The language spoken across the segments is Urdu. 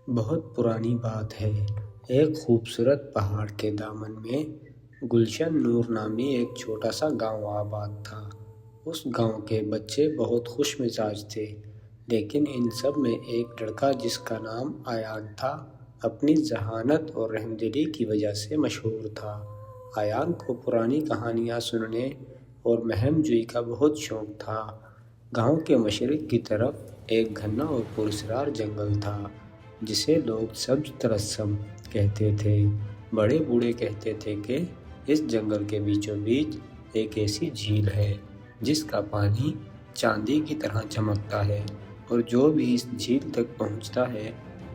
بہت پرانی بات ہے۔ ایک خوبصورت پہاڑ کے دامن میں گلشن نور نامی ایک چھوٹا سا گاؤں آباد تھا۔ اس گاؤں کے بچے بہت خوش مزاج تھے، لیکن ان سب میں ایک لڑکا جس کا نام ایان تھا اپنی ذہانت اور رحمدلی کی وجہ سے مشہور تھا۔ ایان کو پرانی کہانیاں سننے اور مہم جوئی کا بہت شوق تھا۔ گاؤں کے مشرق کی طرف ایک گھنا اور پراسرار جنگل تھا جسے لوگ سبز تلسم کہتے تھے۔ بڑے بوڑھے کہتے تھے کہ اس جنگل کے بیچوں بیچ ایک ایسی جھیل ہے جس کا پانی چاندی کی طرح چمکتا ہے، اور جو بھی اس جھیل تک پہنچتا ہے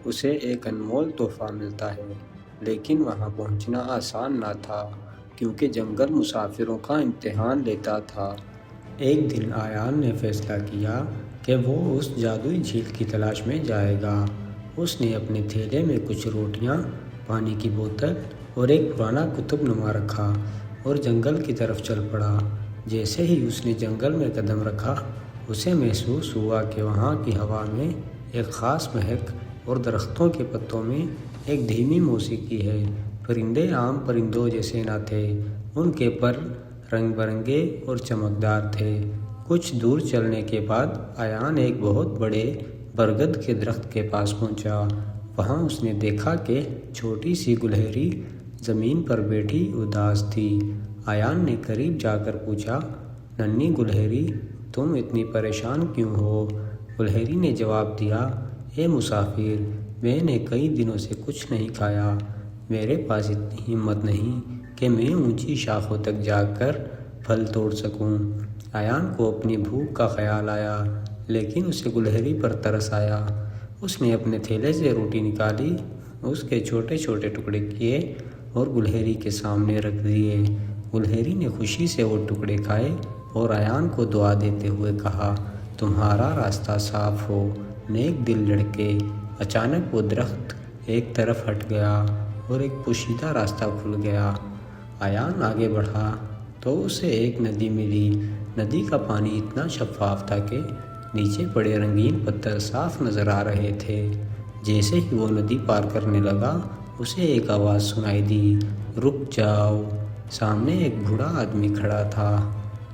اسے ایک انمول تحفہ ملتا ہے۔ لیکن وہاں پہنچنا آسان نہ تھا، کیونکہ جنگل مسافروں کا امتحان لیتا تھا۔ ایک دن ایان نے فیصلہ کیا کہ وہ اس جادوئی جھیل کی تلاش میں جائے گا۔ اس نے اپنے تھیلے میں کچھ روٹیاں، پانی کی بوتل اور ایک پرانا کتب نامہ رکھا اور جنگل کی طرف چل پڑا۔ جیسے ہی اس نے جنگل میں قدم رکھا، اسے محسوس ہوا کہ وہاں کی ہوا میں ایک خاص مہک اور درختوں کے پتوں میں ایک دھیمی موسیقی ہے۔ پرندے عام پرندوں جیسے نہ تھے، ان کے پر رنگ برنگے اور چمکدار تھے۔ کچھ دور چلنے کے بعد ایان ایک بہت بڑے برگد کے درخت کے پاس پہنچا۔ وہاں اس نے دیکھا کہ چھوٹی سی گلہری زمین پر بیٹھی اداس تھی۔ ایان نے قریب جا کر پوچھا، ننھی گلہری، تم اتنی پریشان کیوں ہو؟ گلہری نے جواب دیا، اے مسافر، میں نے کئی دنوں سے کچھ نہیں کھایا۔ میرے پاس اتنی ہمت نہیں کہ میں اونچی شاخوں تک جا کر پھل توڑ سکوں۔ ایان کو اپنی بھوک کا خیال آیا، لیکن اسے گلہری پر ترس آیا۔ اس نے اپنے تھیلے سے روٹی نکالی، اس کے چھوٹے چھوٹے ٹکڑے کیے اور گلہری کے سامنے رکھ دیے۔ گلہری نے خوشی سے وہ ٹکڑے کھائے اور ایان کو دعا دیتے ہوئے کہا، تمہارا راستہ صاف ہو، نیک دل لڑکے۔ اچانک وہ درخت ایک طرف ہٹ گیا اور ایک پوشیدہ راستہ کھل گیا۔ ایان آگے بڑھا تو اسے ایک ندی ملی۔ ندی کا پانی اتنا شفاف تھا کہ نیچے پڑے رنگین پتھر صاف نظر آ رہے تھے۔ جیسے ہی وہ ندی پار کرنے لگا، اسے ایک آواز سنائی دی، رک جاؤ۔ سامنے ایک بوڑھا آدمی کھڑا تھا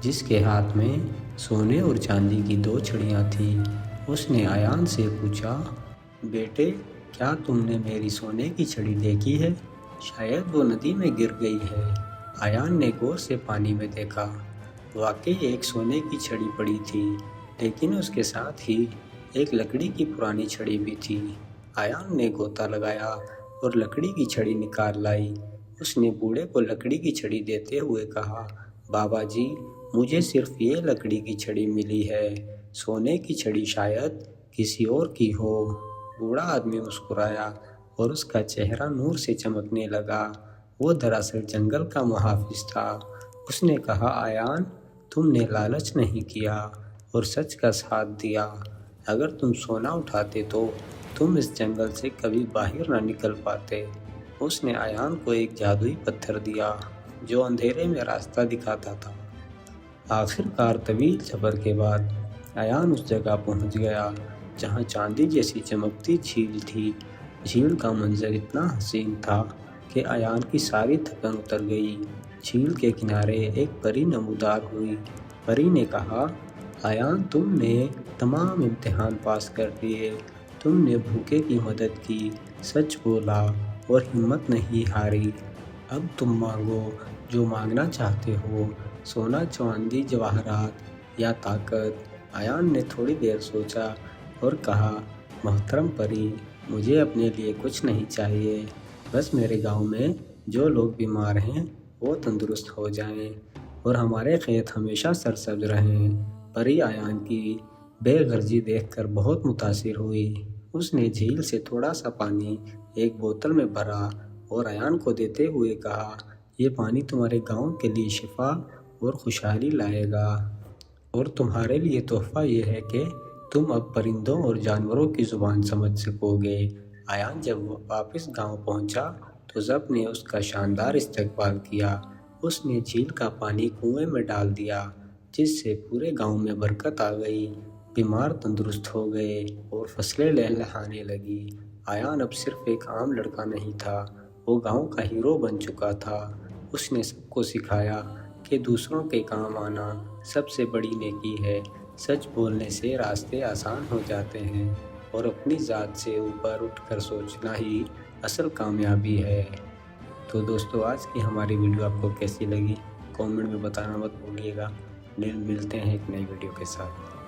جس کے ہاتھ میں سونے اور چاندی کی دو چھڑیاں تھیں۔ اس نے ایان سے پوچھا، بیٹے، کیا تم نے میری سونے کی چھڑی دیکھی ہے؟ شاید وہ ندی میں گر گئی ہے۔ ایان نے غور سے پانی میں دیکھا۔ واقعی ایک سونے کی چھڑی پڑی تھی، لیکن اس کے ساتھ ہی ایک لکڑی کی پرانی چھڑی بھی تھی۔ ایان نے غوطہ لگایا اور لکڑی کی چھڑی نکال لائی۔ اس نے بوڑھے کو لکڑی کی چھڑی دیتے ہوئے کہا، بابا جی، مجھے صرف یہ لکڑی کی چھڑی ملی ہے، سونے کی چھڑی شاید کسی اور کی ہو۔ بوڑھا آدمی مسکرایا اور اس کا چہرہ نور سے چمکنے لگا۔ وہ دراصل جنگل کا محافظ تھا۔ اس نے کہا، ایان، تم نے لالچ نہیں کیا اور سچ کا ساتھ دیا۔ اگر تم سونا اٹھاتے تو تم اس جنگل سے کبھی باہر نہ نکل پاتے۔ اس نے ایان کو ایک جادوئی پتھر دیا جو اندھیرے میں راستہ دکھاتا تھا۔ آخر کار طویل سفر کے بعد ایان اس جگہ پہنچ گیا جہاں چاندی جیسی چمکتی جھیل تھی۔ جھیل کا منظر اتنا حسین تھا کہ ایان کی ساری تھکن اتر گئی۔ جھیل کے کنارے ایک پری نمودار ہوئی۔ پری نے کہا، ایان، تم نے تمام امتحان پاس کر لیے۔ تم نے بھوکے کی مدد کی، سچ بولا اور ہمت نہیں ہاری۔ اب تم مانگو جو مانگنا چاہتے ہو، سونا، چاندی، جواہرات یا طاقت۔ ایان نے تھوڑی دیر سوچا اور کہا، محترم پری، مجھے اپنے لیے کچھ نہیں چاہیے، بس میرے گاؤں میں جو لوگ بیمار ہیں وہ تندرست ہو جائیں اور ہمارے کھیت ہمیشہ سرسبز رہیں۔ پری ایان کی بے غرضی دیکھ کر بہت متاثر ہوئی۔ اس نے جھیل سے تھوڑا سا پانی ایک بوتل میں بھرا اور ایان کو دیتے ہوئے کہا، یہ پانی تمہارے گاؤں کے لیے شفا اور خوشحالی لائے گا، اور تمہارے لیے تحفہ یہ ہے کہ تم اب پرندوں اور جانوروں کی زبان سمجھ سکو گے۔ ایان جب واپس گاؤں پہنچا تو سب نے اس کا شاندار استقبال کیا۔ اس نے جھیل کا پانی کنویں میں ڈال دیا، جس سے پورے گاؤں میں برکت آ گئی۔ بیمار تندرست ہو گئے اور فصلیں لہلہانے لگی۔ ایان اب صرف ایک عام لڑکا نہیں تھا، وہ گاؤں کا ہیرو بن چکا تھا۔ اس نے سب کو سکھایا کہ دوسروں کے کام آنا سب سے بڑی نیکی ہے۔ سچ بولنے سے راستے آسان ہو جاتے ہیں اور اپنی ذات سے اوپر اٹھ کر سوچنا ہی اصل کامیابی ہے۔ تو دوستو، آج کی ہماری ویڈیو آپ کو کیسی لگی؟ کامنٹ میں بتانا مت بھولیے گا۔ ملتے ہیں ایک نئی ویڈیو کے ساتھ۔